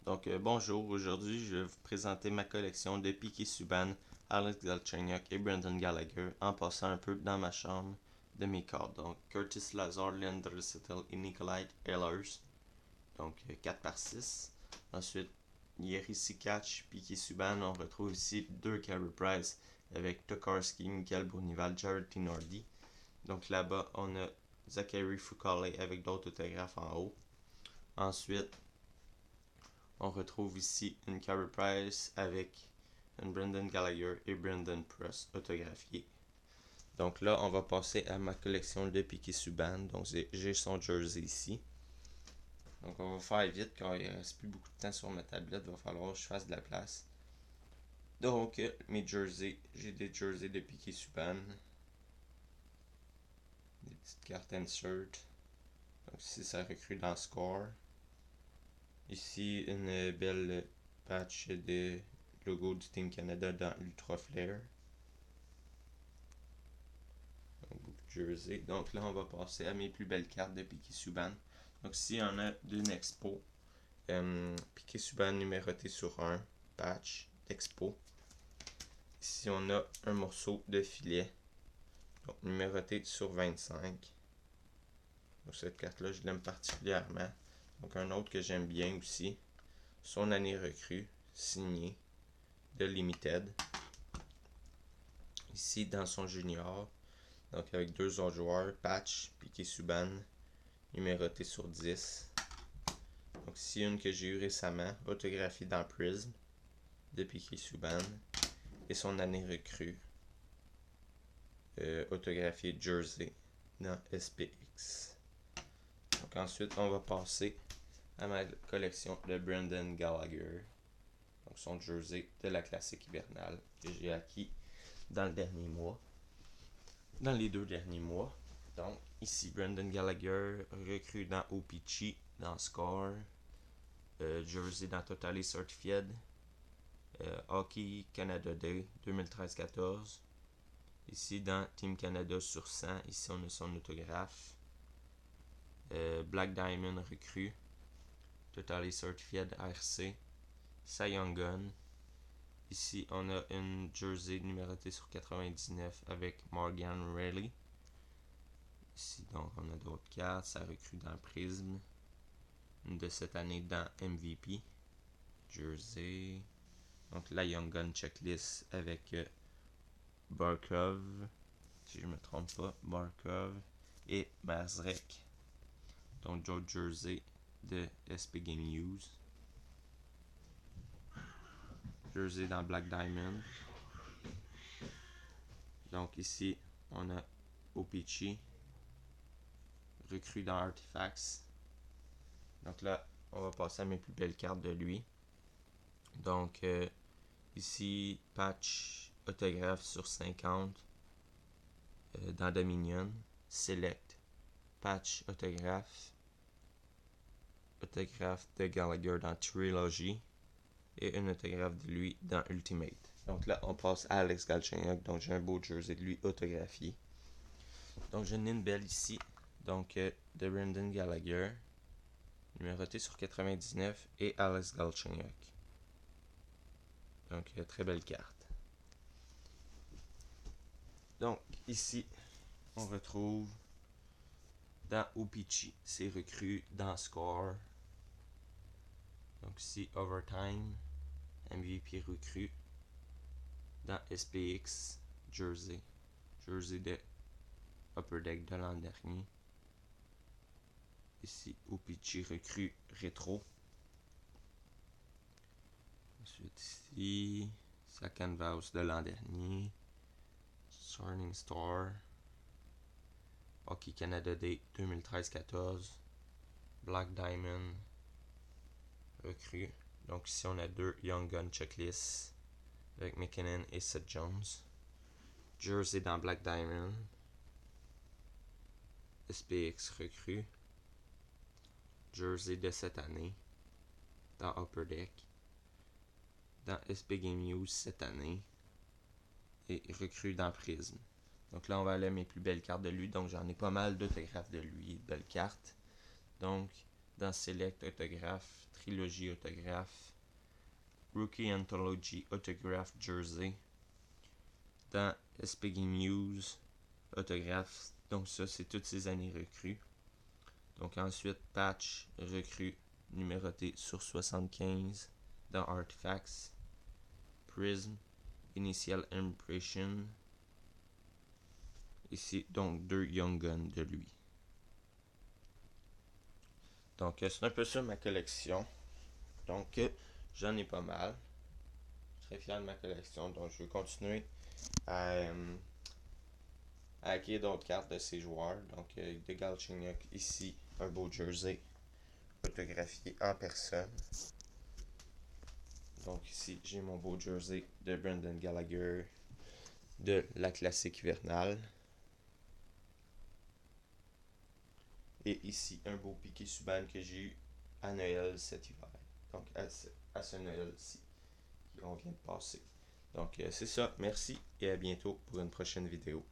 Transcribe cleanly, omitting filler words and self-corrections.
Donc bonjour, aujourd'hui je vais vous présenter ma collection de Piquet Subban, Alex Galchenyuk et Brendan Gallagher en passant un peu dans ma chambre de mes cartes. Donc Curtis Lazar, Leon Draisaitl et Nikolai Ehlers. Donc 4 par 6. Ensuite, Jiri Sikac, Piquet Subban, on retrouve ici 2 Carey Price avec Tokarski, Michael Bournival, Jared Tinordi. Donc là-bas, on a Zachary Fucale avec d'autres autographes en haut. Ensuite, on retrouve ici une Carey Price avec un Brendan Gallagher et Brendan Press autographiés. Donc là, on va passer à ma collection de Piquet Subban. Donc j'ai son jersey ici. Donc on va faire vite car il ne reste plus beaucoup de temps sur ma tablette. Il va falloir que je fasse de la place. Donc mes jerseys, j'ai des jerseys de Piquet Subban. Des petites cartes insert. Donc ici ça recrue dans Score. Ici une belle patch de logo du Team Canada dans Ultra Flare. Donc beaucoup de jersey. Donc là on va passer à mes plus belles cartes de Piquet Subban. Donc ici on a d'une expo. Piquet Subban numéroté sur 1, patch d'expo. Ici on a un morceau de filet. Donc numéroté sur 25. Donc cette carte là je l'aime particulièrement. Donc un autre que j'aime bien aussi. Son année recrue, signé de Limited. Ici dans son junior. Donc avec deux autres joueurs, patch, Piquet Subban, numéroté sur 10. Donc ici une que j'ai eue récemment, autographiée dans Prism, de Piquet Subban, et son année recrue, autographiée Jersey, dans SPX. Donc ensuite on va passer à ma collection de Brendan Gallagher. Donc son jersey de la classique hivernale que j'ai acquis dans le dernier mois. Dans les 2 derniers mois. Donc, ici, Brendan Gallagher, recrue dans OPC, dans Score, Jersey dans Totally Certified, Hockey Canada Day 2013-14. Ici, dans Team Canada sur 100, ici on a son autographe. Black Diamond recrue, Totally Certified RC, Cy Young Gun. Ici, on a une jersey numérotée sur 99 avec Morgan Rielly. Ici, donc, on a d'autres cartes. Ça recrue dans Prism. Une de cette année dans MVP. Jersey. Donc, la Young Gun checklist avec Barkov. Si je ne me trompe pas. Barkov. Et Mazrek. Donc, d'autres jersey de SP Game News. Jersey dans Black Diamond. Donc, ici, on a OPC. Recrue dans Artifacts. Donc là, on va passer à mes plus belles cartes de lui. Donc, ici, patch autographe sur 50 dans Dominion. Select, patch autographe de Gallagher dans Trilogy et une autographe de lui dans Ultimate. Donc là, on passe à Alex Galchenyuk. Donc, j'ai un beau jersey de lui autographié. Donc, j'en ai une belle ici. Donc, de Brendan Gallagher, numéroté sur 99, et Alex Galchenyuk. Donc, très belle carte. Donc, ici, on retrouve dans OPC, c'est recrue dans Score. Donc, ici, Overtime, MVP recrue. Dans SPX, Jersey. Jersey de Upper Deck de l'an dernier. Ici, OPC recrue rétro. Ensuite, ici, sa Canvas de l'an dernier. Shining Star. Hockey Canada Day 2013-14. Black Diamond. Recrue. Donc ici, on a 2 Young Gun checklists avec McKinnon et Seth Jones. Jersey dans Black Diamond. SPX recrue. Jersey de cette année dans Upper Deck. Dans SP Game News cette année. Et recrue dans Prism. Donc là, on va aller à mes plus belles cartes de lui. Donc j'en ai pas mal d'autographes de lui, de belles cartes. Donc dans Select Autograph, Trilogy Autograph, Rookie Anthology Autograph Jersey, dans SPG News Autograph. Donc ça, c'est toutes ces années recrues. Donc ensuite, patch recrue numéroté sur 75 dans Artifacts, Prism, Initial Impression. Ici, donc 2 Young Guns de lui. Donc c'est un peu ça ma collection. Donc j'en ai pas mal. Très fier de ma collection. Donc je vais continuer à acquérir d'autres cartes de ces joueurs. Donc de Galchenyuk ici, un beau jersey photographié en personne. Donc ici, j'ai mon beau jersey de Brendan Gallagher de la classique hivernale. Et ici, un beau piqué Subban que j'ai eu à Noël cet hiver. Donc à ce Noël-ci qu'on vient de passer. Donc c'est ça, merci et à bientôt pour une prochaine vidéo.